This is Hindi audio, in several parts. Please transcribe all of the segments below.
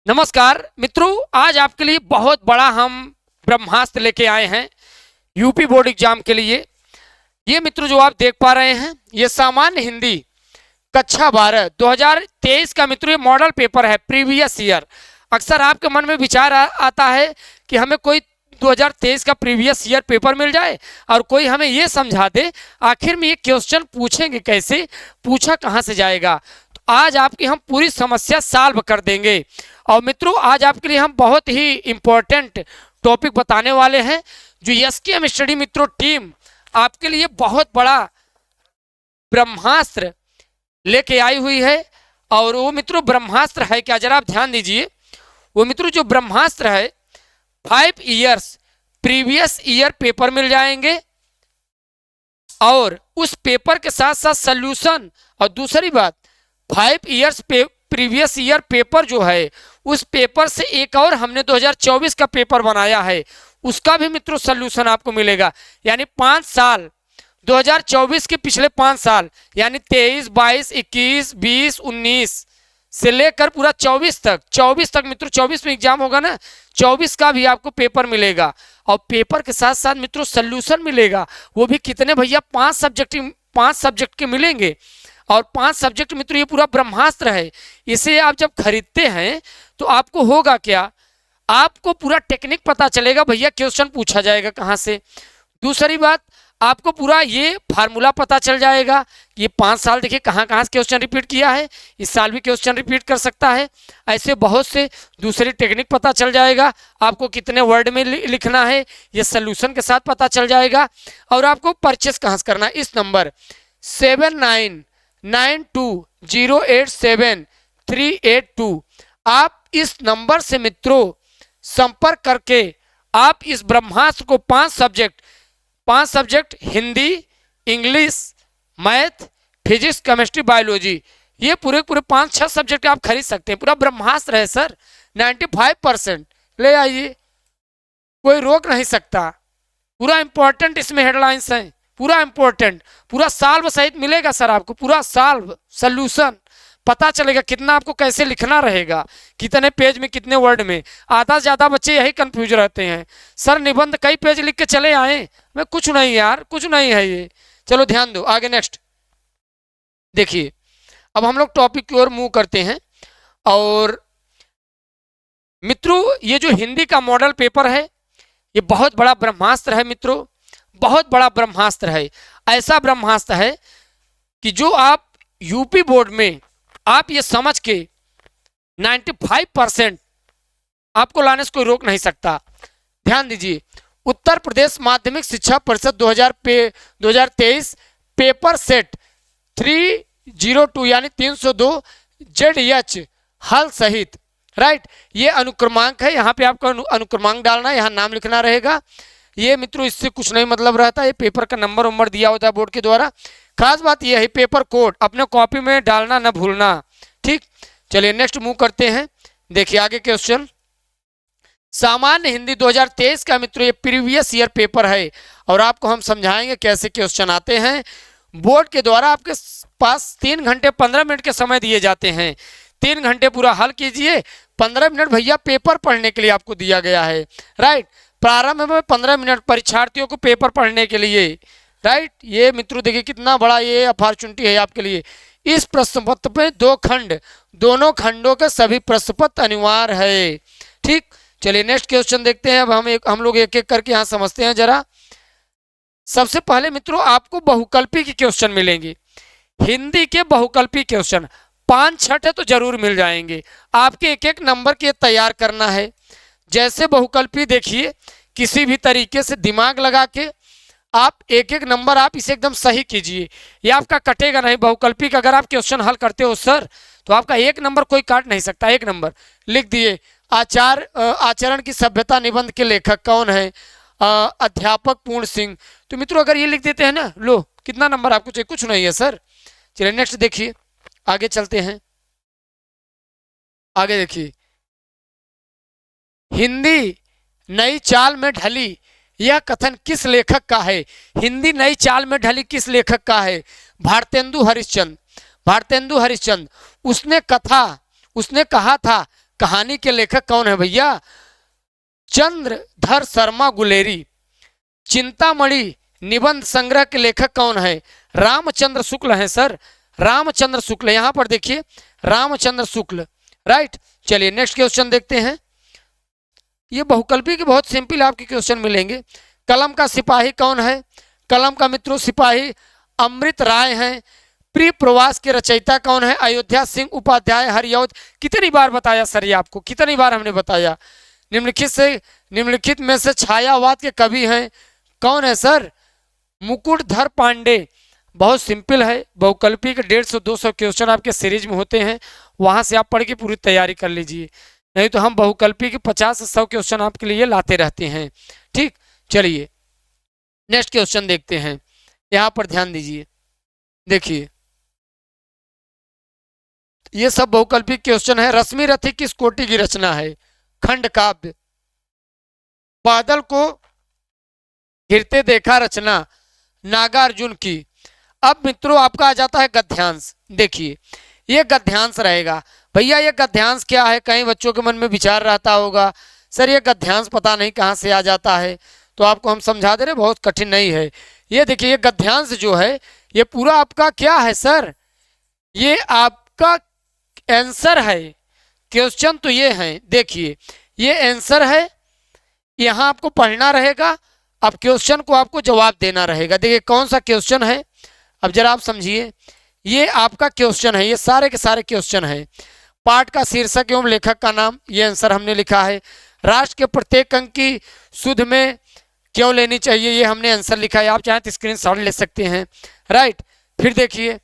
नमस्कार मित्रों, आज आपके लिए बहुत बड़ा हम ब्रह्मास्त्र लेके आए हैं यूपी बोर्ड एग्जाम के लिए। ये मित्रों जो आप देख पा रहे हैं ये सामान्य हिंदी कक्षा 12 2023 का मित्रों ये मॉडल पेपर है प्रीवियस ईयर। अक्सर आपके मन में विचार आता है कि हमें कोई 2023 का प्रीवियस ईयर पेपर मिल जाए और कोई हमें ये समझा दे आखिर में ये क्वेश्चन पूछेंगे कैसे, पूछा कहाँ से जाएगा। तो आज आपकी हम पूरी समस्या सॉल्व कर देंगे। और मित्रों आज आपके लिए हम बहुत ही इम्पोर्टेंट टॉपिक बताने वाले हैं जो एसकेएम स्टडी मित्रों टीम आपके लिए बहुत बड़ा ब्रह्मास्त्र लेके आई हुई है। और वो मित्रों ब्रह्मास्त्र है क्या, जरा आप ध्यान दीजिए। वो मित्रों जो ब्रह्मास्त्र है 5 इयर्स प्रीवियस ईयर पेपर मिल जाएंगे और उस पेपर के साथ साथ सॉल्यूशन। और दूसरी बात 5 इयर्स प्रीवियस ईयर पेपर जो है उस पेपर से एक और हमने 2024 का पेपर बनाया है उसका भी मित्रों सॉल्यूशन आपको मिलेगा। यानी 5 साल 2024 के पिछले 5 साल यानी 23, 22, 21, 20, 19 से लेकर पूरा 24 तक मित्रों 24 में एग्जाम होगा ना, 24 का भी आपको पेपर मिलेगा। और पेपर के साथ साथ मित्रों सॉल्यूशन मिलेगा। वो भी कितने भैया, 5 सब्जेक्ट के मिलेंगे। और 5 सब्जेक्ट मित्रों ये पूरा ब्रह्मास्त्र है। इसे आप जब खरीदते हैं तो आपको होगा क्या, आपको पूरा टेक्निक पता चलेगा भैया क्वेश्चन पूछा जाएगा कहाँ से। दूसरी बात आपको पूरा ये फार्मूला पता चल जाएगा। ये 5 साल देखिए कहाँ कहाँ से क्वेश्चन रिपीट किया है, इस साल भी क्वेश्चन रिपीट कर सकता है। ऐसे बहुत से दूसरी टेक्निक पता चल जाएगा। आपको कितने वर्ड में लिखना है ये सोल्यूशन के साथ पता चल जाएगा। और आपको परचेस कहाँ से करना है, इस नंबर 7992087382 आप इस नंबर से मित्रों संपर्क करके आप इस ब्रह्मास्त्र को 5 subject Hindi, English, math, physics, chemistry, biology ये पूरे 5-6 सब्जेक्ट आप खरीद सकते हैं। पूरा ब्रह्मास्त्र है सर, 95% ले आइए, कोई रोक नहीं सकता। पूरा इंपॉर्टेंट इसमें हेडलाइंस हैं, पूरा इंपॉर्टेंट, पूरा सॉल्व सहित मिलेगा सर आपको। पूरा सॉल्व सॉल्यूशन पता चलेगा कितना आपको कैसे लिखना रहेगा, कितने पेज में कितने वर्ड में। आधा से ज़्यादा बच्चे यही कंफ्यूज रहते हैं, सर निबंध कई पेज लिख के चले आए, मैं कुछ नहीं यार, कुछ नहीं है ये। चलो ध्यान दो, आगे नेक्स्ट देखिए। अब हम लोग टॉपिक की ओर मूव करते हैं। और मित्रों ये जो हिंदी का मॉडल पेपर है ये बहुत बड़ा ब्रह्मास्त्र है मित्रों, बहुत बड़ा ब्रह्मास्त्र है। ऐसा ब्रह्मास्त्र है कि जो आप यूपी बोर्ड में आप ये समझ के 95% आपको लाने से कोई रोक नहीं सकता। ध्यान दीजिए, उत्तर प्रदेश माध्यमिक शिक्षा परिषद 2023 पेपर सेट 302 यानी 302 ZH हल सहित, राइट। ये अनुक्रमांक है, यहाँ पे आपको अनुक्रमांक डालना है, यहाँ नाम लिखना रहेगा। ये मित्रों इससे कुछ नहीं मतलब रहता, ये पेपर का नंबर दिया होता है बोर्ड के द्वारा। खास बात यह है पेपर कोड अपने कॉपी में डालना न भूलना, ठीक। चलिए नेक्स्ट मूव करते हैं। देखिए आगे क्वेश्चन, सामान्य हिंदी 2023 का मित्रों ये प्रीवियस ईयर पेपर है और आपको हम समझाएंगे कैसे क्वेश्चन आते हैं। बोर्ड के द्वारा आपके पास 3 घंटे 15 मिनट के समय दिए जाते हैं। 3 घंटे पूरा हल कीजिए, 15 मिनट भैया पेपर पढ़ने के लिए आपको दिया गया है, राइट। प्रारंभ में 15 मिनट परीक्षार्थियों को पेपर पढ़ने के लिए, राइट। ये मित्रों देखिए कितना बड़ा ये अपॉर्चुनिटी है आपके लिए। इस प्रश्न पत्र में 2 खंड, दोनों खंडों के सभी प्रश्न पत्र अनिवार्य है, ठीक। चलिए नेक्स्ट क्वेश्चन देखते हैं। अब हम लोग एक एक करके यहाँ समझते हैं जरा। सबसे पहले मित्रों आपको बहुकल्पी के क्वेश्चन मिलेंगे, हिंदी के बहुकल्पी क्वेश्चन 5-6 है तो जरूर मिल जाएंगे। आपके एक एक नंबर के तैयार करना है। जैसे बहुकल्पी देखिए, किसी भी तरीके से दिमाग लगा के आप एक एक नंबर आप इसे एकदम सही कीजिए, ये आपका कटेगा नहीं। बहुकल्पी का अगर आप क्वेश्चन हल करते हो सर तो आपका 1 नंबर कोई काट नहीं सकता। 1 नंबर लिख दिए। आचरण की सभ्यता निबंध के लेखक कौन है, अध्यापक पूर्ण सिंह। तो मित्रों अगर ये लिख देते हैं ना, लो कितना नंबर आपको चाहिए, कुछ नहीं है सर। चलिए नेक्स्ट देखिए, आगे चलते हैं। आगे देखिए, हिंदी नई चाल में ढली यह कथन किस लेखक का है। हिंदी नई चाल में ढली किस लेखक का है, भारतेंदु हरिश्चंद्र। उसने कहा था कहानी के लेखक कौन है भैया? चंद्रधर शर्मा गुलेरी। चिंतामणि निबंध संग्रह के लेखक कौन है? रामचंद्र शुक्ल हैं सर, रामचंद्र शुक्ल। यहां पर देखिए रामचंद्र शुक्ल, राइट। चलिए नेक्स्ट क्वेश्चन देखते हैं। ये बहुकल्पी के बहुत सिंपल आपके क्वेश्चन मिलेंगे। कलम का सिपाही कौन है? कलम का मित्रों सिपाही अमृत राय हैं। प्रिय प्रवास के रचयिता कौन है? अयोध्या सिंह उपाध्याय हरिऔध। कितनी बार बताया सर ये आपको, कितनी बार हमने बताया? निम्नलिखित में से छायावाद के कवि हैं कौन है सर? मुकुटधर पांडे। बहुत सिंपल है, बहुकल्पी के 150-200 क्वेश्चन आपके सीरीज में होते हैं, वहां से आप पढ़ के पूरी तैयारी कर लीजिए, नहीं तो हम बहुकल्पी के 50 से 100 क्वेश्चन आपके लिए लाते रहते हैं। ठीक, चलिए नेक्स्ट क्वेश्चन देखते हैं। यहां पर ध्यान दीजिए, देखिए ये सब बहुकल्पिक क्वेश्चन है। रश्मि रथी किस कोटि की रचना है? खंड काव्य। बादल को घिरते देखा रचना नागार्जुन की। अब मित्रों आपका आ जाता है गद्यांश। देखिए ये गद्यांश रहेगा भैया। ये गद्यांश क्या है? कई बच्चों के मन में विचार रहता होगा सर ये गद्यांश पता नहीं कहाँ से आ जाता है, तो आपको हम समझा दे रहे, बहुत कठिन नहीं है। ये देखिए ये गद्यांश जो है ये पूरा आपका क्या है सर? ये आपका आंसर है। क्वेश्चन तो ये है, देखिए ये आंसर है, यहाँ आपको पढ़ना रहेगा। अब क्वेश्चन को आपको जवाब देना रहेगा। देखिए कौन सा क्वेश्चन है, अब जरा आप समझिए। ये आपका क्वेश्चन है, ये सारे के सारे क्वेश्चन है। पाठ का शीर्षक एवं लेखक का नाम, ये आंसर हमने लिखा है। राष्ट्र के प्रत्येक अंक की सुध में क्यों लेनी चाहिए, ये हमने आंसर लिखा है। आप चाहें तो स्क्रीनशॉट ले सकते हैं, राइट। फिर देखिए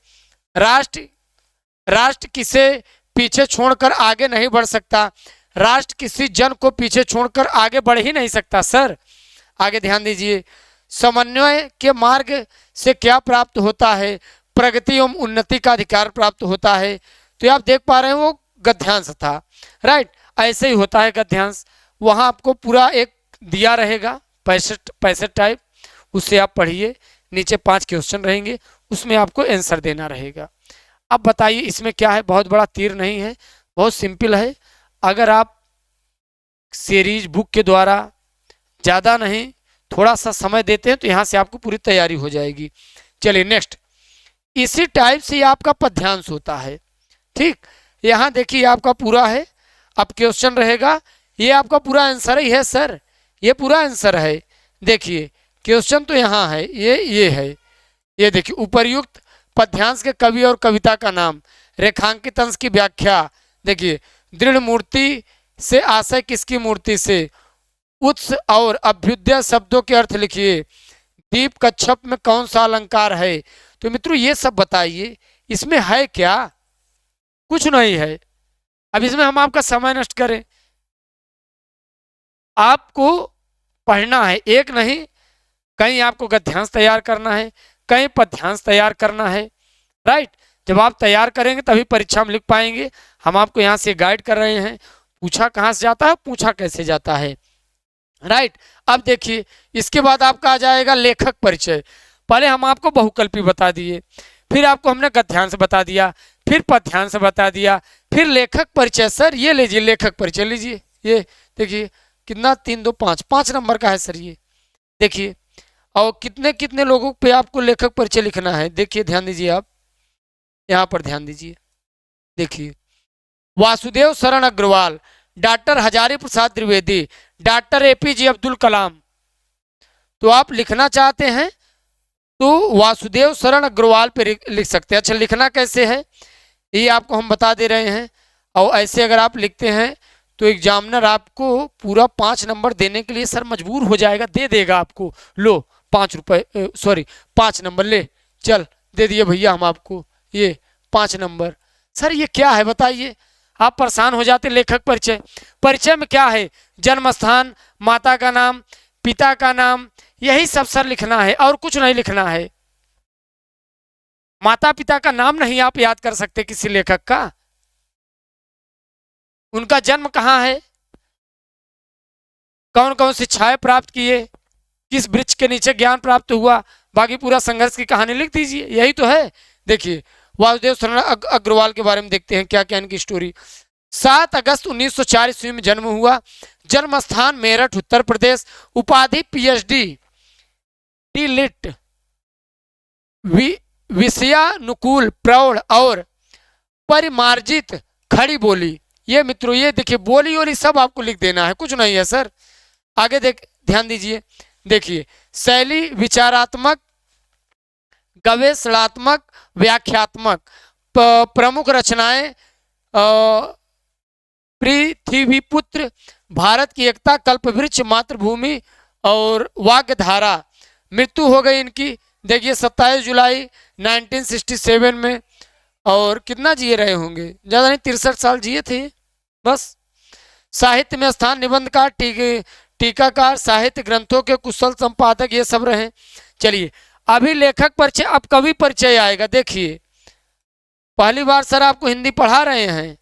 राष्ट्र किसे पीछे छोड़कर आगे नहीं बढ़ सकता? राष्ट्र किसी जन को पीछे छोड़कर आगे बढ़ ही नहीं सकता सर। आगे ध्यान दीजिए। समन्वय के मार्ग से क्या प्राप्त होता है? प्रगति एवं उन्नति का अधिकार प्राप्त होता है। तो आप देख पा रहे हैं वो गद्यांश था, राइट। ऐसे ही होता है गद्यांश। वहां आपको पूरा एक दिया रहेगा 65 टाइप, उससे आप पढ़िए। नीचे 5 क्वेश्चन रहेंगे, उसमें आपको आंसर देना रहेगा। अब बताइए इसमें क्या है? बहुत बड़ा तीर नहीं है, बहुत सिंपल है। अगर आप सीरीज बुक के द्वारा ज़्यादा नहीं थोड़ा सा समय देते हैं तो यहाँ से आपको पूरी तैयारी हो जाएगी। चलिए नेक्स्ट, इसी टाइप से आपका पद्यांश होता है। ठीक, यहाँ देखिए आपका पूरा है। अब क्वेश्चन रहेगा, ये आपका पूरा आंसर ही है सर, ये पूरा आंसर है। देखिए क्वेश्चन तो यहाँ है, ये है। ये देखिए उपर्युक्त पद्यांश के कवि और कविता का नाम, रेखांकित अंश की व्याख्या। देखिए दृढ़ मूर्ति से आशय किसकी मूर्ति से? उत्स और अभ्युदय शब्दों के अर्थ लिखिए। दीप कच्छप में कौन सा अलंकार है? तो मित्रों ये सब बताइए, इसमें है क्या? कुछ नहीं है। अब इसमें हम आपका समय नष्ट करें? आपको पढ़ना है, एक नहीं, कहीं आपको गद्यांश तैयार करना है, कहीं पद्यांश तैयार करना है, राइट। जब आप तैयार करेंगे तभी परीक्षा में लिख पाएंगे। हम आपको यहाँ से गाइड कर रहे हैं, पूछा कहाँ से जाता है, पूछा कैसे जाता है, राइट। अब देखिए इसके बाद आपका आ जाएगा लेखक परिचय। पहले हम आपको बहुकल्पी बता दिए, फिर आपको हमने गद्यांश बता दिया, फिर पद्यांश बता दिया, फिर लेखक परिचय। सर ये लीजिए लेखक परिचय लीजिए, ये देखिए कितना 3 2 5 5 नंबर का है सर ये। देखिए और कितने कितने लोगों पे आपको लेखक परिचय लिखना है। देखिए ध्यान दीजिए, आप यहाँ पर ध्यान दीजिए। देखिए वासुदेव शरण Agarwal, doctor Hazari Prasad Dwivedi, doctor APJ Abdul Kalam. तो आप लिखना चाहते हैं तो वासुदेव शरण अग्रवाल पे लिख सकते हैं। अच्छा लिखना कैसे है ये आपको हम बता दे रहे हैं। और ऐसे अगर आप लिखते हैं तो एग्जामिनर आपको पूरा 5 नंबर देने के लिए सर मजबूर हो जाएगा, दे देगा आपको। लो 5 रुपये, सॉरी 5 नंबर ले, चल दे दिए भैया हम आपको ये 5 नंबर। सर ये क्या है बताइए? आप परेशान हो जाते। लेखक परिचय, परिचय में क्या है? जन्म स्थान, माता का नाम, पिता का नाम, यही सब सर लिखना है और कुछ नहीं लिखना है। माता पिता का नाम नहीं आप याद कर सकते किसी लेखक का? उनका जन्म कहाँ है, कौन कौन शिक्षाएं प्राप्त किए, किस वृक्ष के नीचे ज्ञान प्राप्त हुआ, बाकी पूरा संघर्ष की कहानी लिख दीजिए, यही तो है। देखिए वासुदेव शरण अग्रवाल के बारे में देखते हैं क्या क्या इनकी स्टोरी। 7 अगस्त 1904 ईस्वी में जन्म हुआ। जन्म स्थान मेरठ उत्तर प्रदेश। उपाधि पीएचडी डी लिट विषयानुकूल प्रौढ़ और परिमार्जित खड़ी बोली। ये मित्रों ये देखिए बोली और सब आपको लिख देना है, कुछ नहीं है सर। आगे ध्यान दीजिए, देखिए शैली विचारात्मक गवेषणात्मक व्याख्यात्मक। प्रमुख रचनाएं पृथ्वीपुत्र, भारत की एकता, कल्पवृक्ष, मातृभूमि और वाग्धारा। मृत्यु हो गई इनकी देखिए 27 जुलाई 1967 में। और कितना जिए रहे होंगे, ज़्यादा नहीं 63 साल जिए थे बस। साहित्य में स्थान निबंधकार, टीकाकार, साहित्य ग्रंथों के कुशल संपादक, ये सब रहे। चलिए अभी लेखक परिचय, अब कवि परिचय आएगा। देखिए पहली बार सर आपको हिंदी पढ़ा रहे हैं,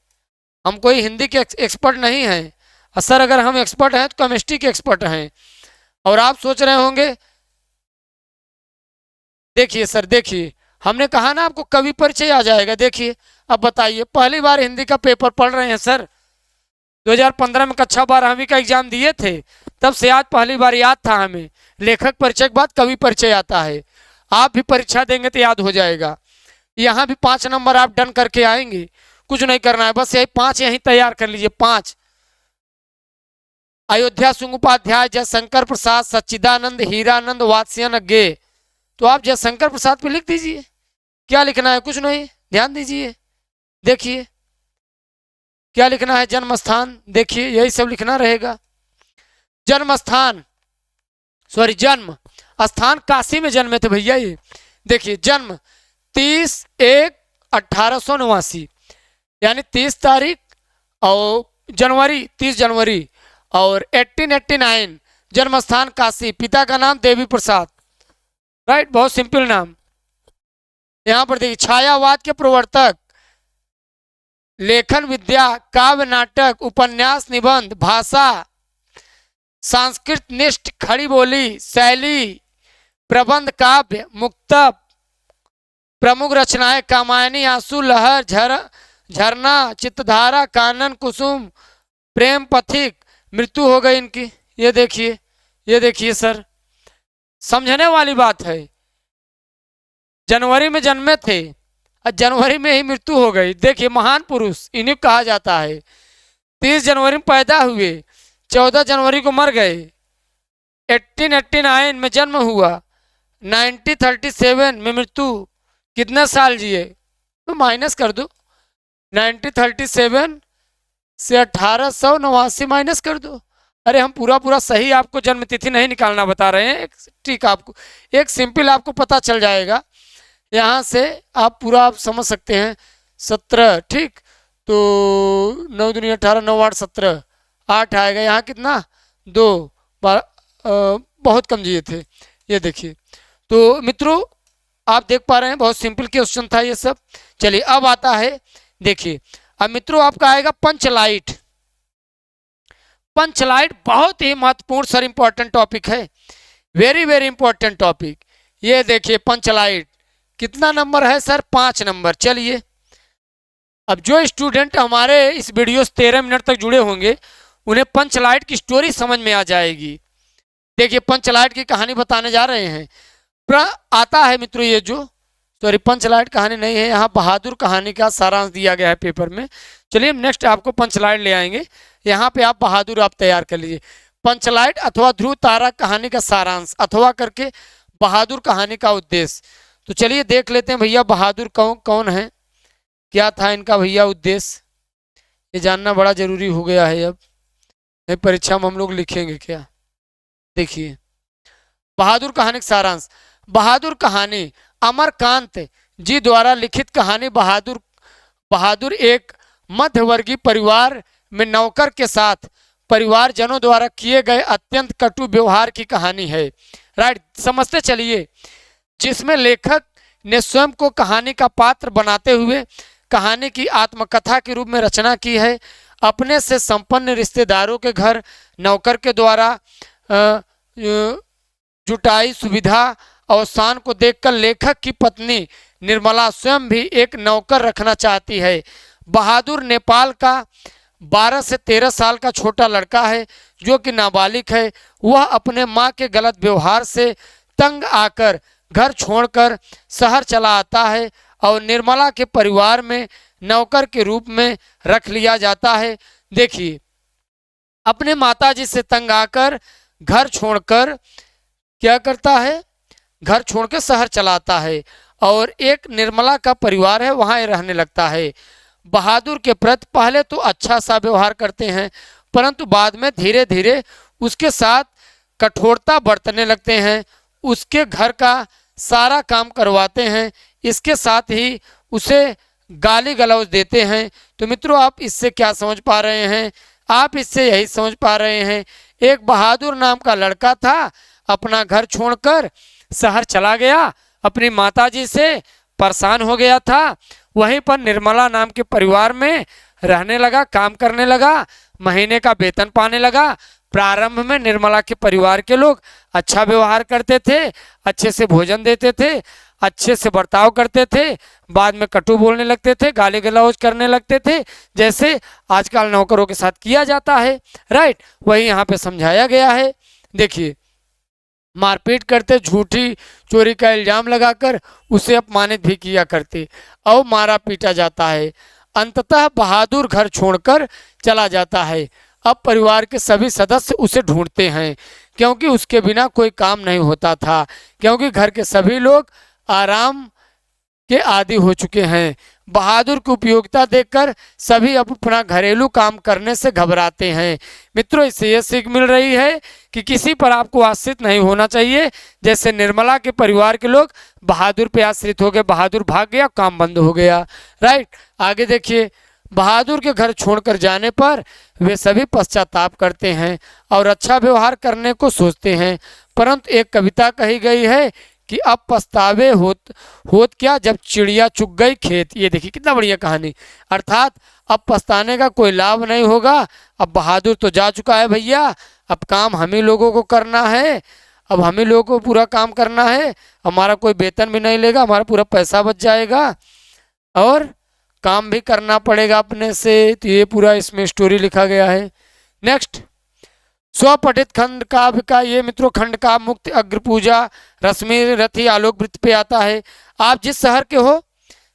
हम कोई हिंदी के एक्सपर्ट नहीं हैं सर। अगर हम एक्सपर्ट हैं तो केमिस्ट्री के एक्सपर्ट हैं। और आप सोच रहे होंगे, देखिए सर देखिए हमने कहा ना आपको कवि परिचय आ जाएगा। देखिए अब बताइए, पहली बार हिंदी का पेपर पढ़ रहे हैं सर। 2015 में कक्षा 12वीं का एग्जाम दिए थे, तब से आज पहली बार याद था हमें। लेखक परिचय के बाद कवि परिचय आता है। आप भी परीक्षा देंगे तो याद हो जाएगा। यहाँ भी 5 नंबर आप डन करके आएंगे, कुछ नहीं करना है, बस यही 5 यहीं तैयार कर लीजिए। 5 अयोध्या सिंह उपाध्याय, जयशंकर प्रसाद, सच्चिदानंद, हीरानंद, वात्स्यन गे। तो आप जयशंकर प्रसाद पे लिख दीजिए। क्या लिखना है, कुछ नहीं, ध्यान दीजिए। देखिए क्या लिखना है, जन्म स्थान, देखिए यही सब लिखना रहेगा। जन्म स्थान जन्म स्थान काशी में जन्मे थे भैया ये। देखिए जन्म 30/1/1889 यानी 30 तारीख और जनवरी 30 जनवरी और 1889। जन्म स्थान काशी। पिता का नाम देवी प्रसाद, राइट, बहुत सिंपल नाम। यहाँ पर देखिए छायावाद के प्रवर्तक, लेखन विद्या, काव्य नाटक, उपन्यास, निबंध, भाषा, संस्कृत निष्ठ, खड़ी बोली, शैली, प्रबंध, काव्य, मुक्तक। प्रमुख रचनाएं कामायनी, आंसू, लहर, झरना, चित्तधारा, कानन, कुसुम, प्रेम पथिक। मृत्यु हो गई इनकी। ये देखिए सर, समझने वाली बात है। जनवरी में जन्मे थे और जनवरी में ही मृत्यु हो गई। देखिए महान पुरुष इन्हीं कहा जाता है। 30 जनवरी में पैदा हुए, 14 जनवरी को मर गए, 1889 में जन्म हुआ, 1937 में मृत्यु। कितने साल जिए तो माइनस कर दो, 1937 से 1889 माइनस कर दो। अरे हम पूरा सही आपको जन्म तिथि नहीं निकालना बता रहे हैं, ठीक, आपको एक सिंपल आपको पता चल जाएगा। यहाँ से आप पूरा आप समझ सकते हैं। 17, ठीक, तो 9 दूनी 18, 9 8 17, 8 आएगा। यहाँ कितना 2 बहुत कम जिए थे। ये देखिए, तो मित्रों आप देख पा रहे हैं बहुत सिंपल क्वेश्चन था ये सब। चलिए अब आता है, देखिए अब मित्रों आपका आएगा पंचलाइट। पंचलाइट बहुत ही महत्वपूर्ण सर इंपॉर्टेंट टॉपिक है, वेरी वेरी इंपॉर्टेंट टॉपिक। ये देखिए पंचलाइट कितना नंबर है सर, 5 नंबर। चलिए अब जो स्टूडेंट हमारे इस वीडियो से 13 मिनट तक जुड़े होंगे उन्हें पंचलाइट की स्टोरी समझ में आ जाएगी। देखिए पंचलाइट की कहानी बताने जा रहे हैं। आता है मित्रों ये जो पंचलाइट कहानी नहीं है, यहाँ बहादुर कहानी का सारांश दिया गया है पेपर में। चलिए हम नेक्स्ट आपको पंचलाइट ले आएंगे। यहाँ पे आप बहादुर आप तैयार कर लीजिए। पंचलाइट अथवा ध्रुव तारा कहानी का सारांश, अथवा करके बहादुर कहानी का उद्देश्य। तो चलिए देख लेते हैं भैया बहादुर कौन है, क्या था इनका भैया उद्देश्य। ये जानना बड़ा जरूरी हो गया है। अब परीक्षा में हम लोग लिखेंगे क्या। देखिए बहादुर कहानी का सारांश। बहादुर कहानी अमरकांत जी द्वारा लिखित कहानी। बहादुर एक मध्यवर्गीय परिवार में नौकर के साथ परिवारजनों द्वारा किए गए अत्यंत कटु व्यवहार की कहानी है, राइट। समझते चलिए, जिसमें लेखक ने स्वयं को कहानी का पात्र बनाते हुए कहानी की आत्मकथा के रूप में रचना की है। अपने से संपन्न रिश्तेदारों के घर नौकर के द्वारा जुटाई सुविधा अवसान को देखकर लेखक की पत्नी निर्मला स्वयं भी एक नौकर रखना चाहती है। बहादुर नेपाल का 12 से 13 साल का छोटा लड़का है जो कि नाबालिग है, वह अपने माँ के गलत व्यवहार से तंग आकर घर छोड़कर शहर चला आता है और निर्मला के परिवार में नौकर के रूप में रख लिया जाता है। देखिए, अपने माताजी से तंग आकर घर छोड़कर क्या करता है, घर छोड़कर शहर चलाता है और एक निर्मला का परिवार है वहाँ रहने लगता है। बहादुर के प्रति पहले तो अच्छा सा व्यवहार करते हैं, परंतु बाद में धीरे धीरे उसके साथ कठोरता बरतने लगते हैं, उसके घर का सारा काम करवाते हैं, इसके साथ ही उसे गाली गलौज देते हैं। तो मित्रों, आप इससे क्या समझ पा रहे हैं? आप इससे यही समझ पा रहे हैं, एक बहादुर नाम का लड़का था, अपना घर छोड़कर शहर चला गया, अपनी माताजी से परेशान हो गया था, वहीं पर निर्मला नाम के परिवार में रहने लगा, काम करने लगा, महीने का वेतन पाने लगा। प्रारंभ में निर्मला के परिवार के लोग अच्छा व्यवहार करते थे, अच्छे से भोजन देते थे, अच्छे से बर्ताव करते थे, बाद में कटु बोलने लगते थे, गाली गलौज करने लगते थे, जैसे आजकल नौकरों के साथ किया जाता है। राइट, वही यहाँ पे समझाया गया है। देखिए, मारपीट करते, झूठी चोरी का इल्जाम लगाकर उसे अपमानित भी किया करते और मारा पीटा जाता है। अंततः बहादुर घर छोड़कर चला जाता है। अब परिवार के सभी सदस्य उसे ढूंढते हैं, क्योंकि उसके बिना कोई काम नहीं होता था, क्योंकि घर के सभी लोग आराम के आदी हो चुके हैं। बहादुर की उपयोगिता देखकर सभी अब अपना घरेलू काम करने से घबराते हैं। मित्रों, इससे यह सीख मिल रही है कि किसी पर आपको आश्रित नहीं होना चाहिए। जैसे निर्मला के परिवार के लोग बहादुर पे आश्रित हो गए, बहादुर भाग गया, काम बंद हो गया। राइट, आगे देखिए, बहादुर के घर छोड़कर जाने पर वे सभी पश्चाताप करते हैं और अच्छा व्यवहार करने को सोचते हैं, परंतु एक कविता कही गई है कि अब पछतावे होत क्या जब चिड़िया चुग गई खेत। ये देखिए कितना बढ़िया कहानी। अर्थात अब पछताने का कोई लाभ नहीं होगा, अब बहादुर तो जा चुका है भैया, अब काम हम ही लोगों को करना है, अब हम ही लोगों को पूरा काम करना है, हमारा कोई वेतन भी नहीं लेगा, हमारा पूरा पैसा बच जाएगा और काम भी करना पड़ेगा अपने से। तो ये पूरा इसमें स्टोरी लिखा गया है। नेक्स्ट, स्वपठित खंड काव्य का ये मित्रों खंड का मुक्त अग्र पूजा रश्मि रथी आलोक वृत्त पे आता है। आप जिस शहर के हो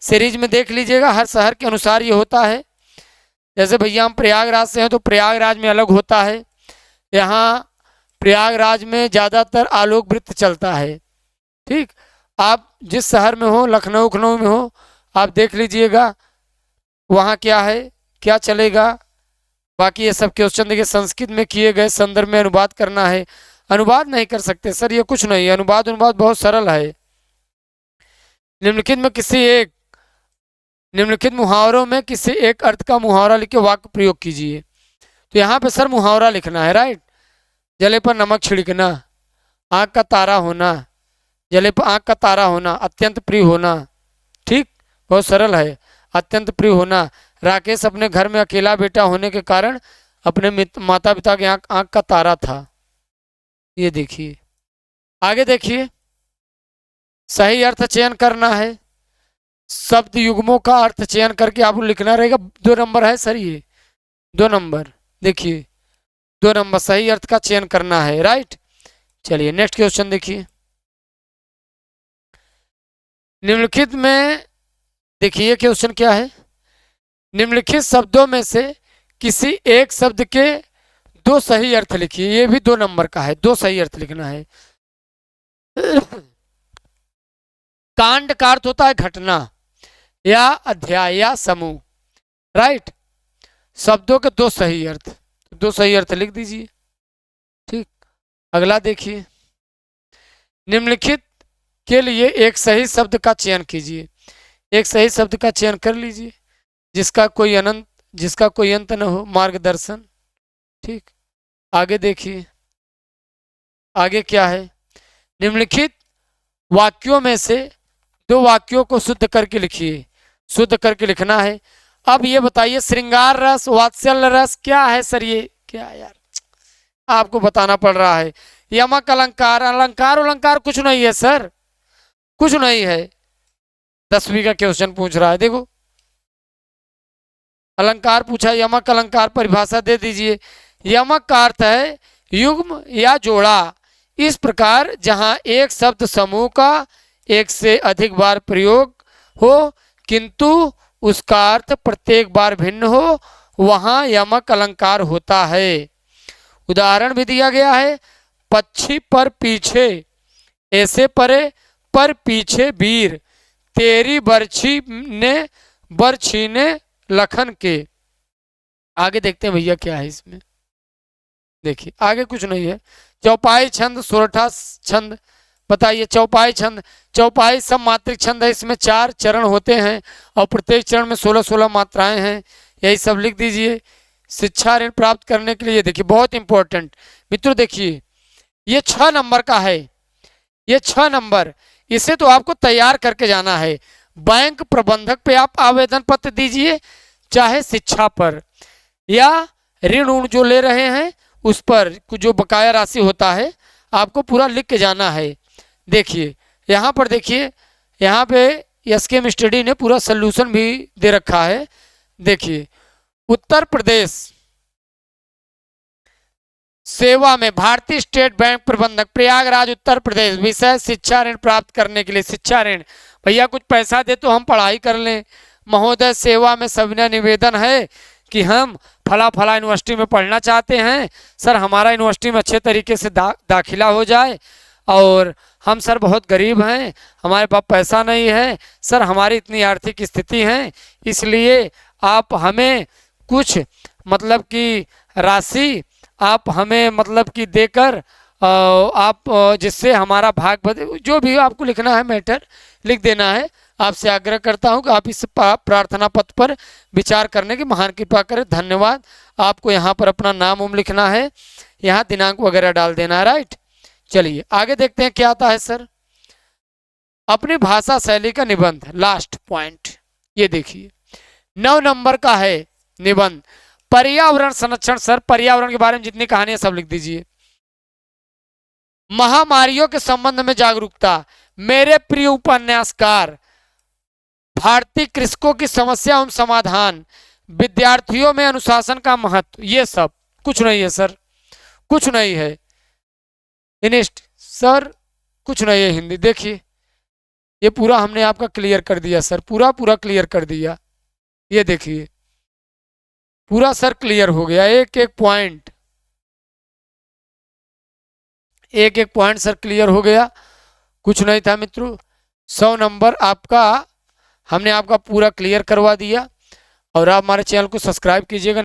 सीरीज में देख लीजिएगा, हर शहर के अनुसार ये होता है। जैसे भैया हम प्रयागराज से हैं तो प्रयागराज में अलग होता है, यहाँ प्रयागराज में ज़्यादातर आलोक वृत्त चलता है। ठीक, आप जिस शहर में हो, लखनऊ में हो, आप देख लीजिएगा वहाँ क्या है, क्या चलेगा। बाकी ये सब क्वेश्चन देखिए संस्कृत में किए गए संदर्भ में अनुवाद करना है, अनुवाद नहीं कर सकते सर, ये कुछ नहीं है, अनुवाद बहुत सरल है। निम्नलिखित में किसी एक निम्नलिखित मुहावरों में किसी एक अर्थ का मुहावरा लिख के वाक्य प्रयोग कीजिए। तो यहाँ पे सर मुहावरा लिखना है। राइट, जले पर नमक छिड़कना, आँख का तारा होना, जले पर आँख का तारा होना, अत्यंत प्रिय होना। ठीक, बहुत सरल है, अत्यंत प्रिय होना। राकेश अपने घर में अकेला बेटा होने के कारण अपने माता पिता के आँख का तारा था। ये देखिए, आगे देखिए, सही अर्थ चयन करना है, शब्द युग्मों का अर्थ चयन करके आपको लिखना रहेगा। 2 नंबर है सर, ये 2 नंबर, देखिए 2 नंबर सही अर्थ का चयन करना है। राइट, चलिए नेक्स्ट क्वेश्चन देखिए। निम्नलिखित में देखिए क्वेश्चन क्या है, निम्नलिखित शब्दों में से किसी एक शब्द के 2 सही अर्थ लिखिए। ये भी 2 नंबर का है, 2 सही अर्थ लिखना है। कांड का अर्थ होता है घटना या अध्याय या समूह। राइट, शब्दों के 2 सही अर्थ, 2 सही अर्थ लिख दीजिए। ठीक, अगला देखिए, निम्नलिखित के लिए एक सही शब्द का चयन कीजिए। एक सही शब्द का चयन कर लीजिए जिसका कोई अंत न हो। मार्गदर्शन। ठीक, आगे देखिए, आगे क्या है, निम्नलिखित वाक्यों में से 2 वाक्यों को शुद्ध करके लिखिए। शुद्ध करके लिखना है। अब ये बताइए, श्रृंगार रस वात्सल्य रस क्या है सर? ये क्या यार, आपको बताना पड़ रहा है। यमक अलंकार, अलंकार कुछ नहीं है सर, कुछ नहीं है। 10वीं का क्वेश्चन पूछ रहा है, देखो अलंकार पूछा, यमक अलंकार परिभाषा दे दीजिए। यमक का अर्थ है युग्म या जोड़ा। इस प्रकार जहां एक शब्द समूह का एक से अधिक बार प्रयोग हो किंतु उसका अर्थ प्रत्येक बार भिन्न हो, वहां यमक अलंकार होता है। उदाहरण भी दिया गया है, पक्षी पर पीछे ऐसे परे पर पीछे वीर, तेरी बरछी ने बरछी ने लखन के। आगे देखते हैं भैया क्या है इसमें। देखिए आगे कुछ नहीं है। चौपाई छंद, सोरठा छंद बताइए। चौपाई छंद, चौपाई सब मात्रिक छंद है, इसमें 4 चरण होते हैं और प्रत्येक चरण में 16-16 मात्राएं हैं। यही सब लिख दीजिए। शिक्षा ऋण प्राप्त करने के लिए देखिए बहुत इंपॉर्टेंट मित्रों, देखिए ये 6 नंबर का है, ये 6 नंबर, इसे तो आपको तैयार करके जाना है। बैंक प्रबंधक पे आप आवेदन पत्र दीजिए, चाहे शिक्षा पर या ऋण उण जो ले रहे हैं उस पर जो बकाया राशि होता है आपको पूरा लिख के जाना है। देखिए यहाँ पर, देखिए यहाँ पे एसकेएम स्टडी ने पूरा सल्यूशन भी दे रखा है। देखिए उत्तर प्रदेश सेवा में भारतीय स्टेट बैंक प्रबंधक प्रयागराज उत्तर प्रदेश, विषय शिक्षा ऋण प्राप्त करने के लिए। शिक्षा ऋण भैया कुछ पैसा दे तो हम पढ़ाई कर लें। महोदय सेवा में सविनय निवेदन है कि हम फला फला यूनिवर्सिटी में पढ़ना चाहते हैं, सर हमारा यूनिवर्सिटी में अच्छे तरीके से दाखिला हो जाए, और हम सर बहुत गरीब हैं, हमारे पास पैसा नहीं है, सर हमारी इतनी आर्थिक स्थिति है, इसलिए आप हमें कुछ मतलब कि राशि आप हमें मतलब कि देकर आप जिससे हमारा भाग बदे, जो भी आपको लिखना है मैटर लिख देना है। आपसे आग्रह करता हूं कि आप इस प्रार्थना पत्र पर विचार करने की महान कृपा करें। धन्यवाद। आपको यहाँ पर अपना नाम उम लिखना है, यहाँ दिनांक वगैरह डाल देना है। राइट, चलिए आगे देखते हैं क्या आता है सर। अपनी भाषा शैली का निबंध, लास्ट पॉइंट ये देखिए 9 नंबर का है निबंध, पर्यावरण संरक्षण। सर पर्यावरण के बारे में जितनी कहानियां सब लिख दीजिए। महामारियों के संबंध में जागरूकता, मेरे प्रिय उपन्यासकार, भारतीय कृषकों की समस्या एवं समाधान, विद्यार्थियों में अनुशासन का महत्व, ये सब कुछ नहीं है सर, कुछ नहीं है। इनिस्ट सर कुछ नहीं है हिंदी। देखिए ये पूरा हमने आपका क्लियर कर दिया सर, पूरा क्लियर कर दिया। ये देखिए पूरा सर क्लियर हो गया, एक एक पॉइंट सर क्लियर हो गया। कुछ नहीं था मित्रों, 100 नंबर आपका हमने आपका पूरा क्लियर करवा दिया। और आप हमारे चैनल को सब्सक्राइब कीजिएगा।